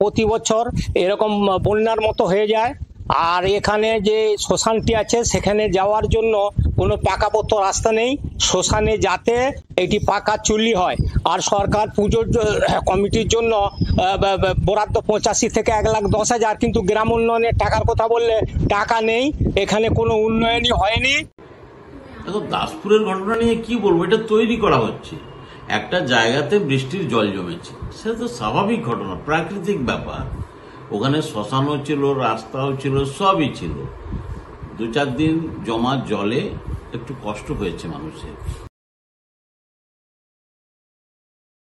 প্রতি বছর এরকম বন্যার মতো হয়ে যায়। আর এখানে যে শ্মশানটি আছে সেখানে যাওয়ার জন্য কোনো পাকাপোক্ত রাস্তা নেই। শ্মশানে যাতে এটি পাকা চুল্লি হয়। আর সরকার পুজোর কমিটির জন্য বরাদ্দ 85 থেকে 1,10,000, কিন্তু গ্রাম উন্নয়নের টাকার কথা বললে টাকা নেই। এখানে কোনো উন্নয়নই হয়নি। দেখো, দাসপুরের ঘটনা নিয়ে কি বলবো, এটা তৈরি করা হচ্ছে। একটা জায়গাতে বৃষ্টির জল জমেছে, সেটা তো স্বাভাবিক ঘটনা, প্রাকৃতিক ব্যাপার। ওখানে শ্মশানও ছিল, রাস্তাও ছিল, সবই ছিল। 2-4 দিন জমা জলে একটু কষ্ট হয়েছে মানুষের।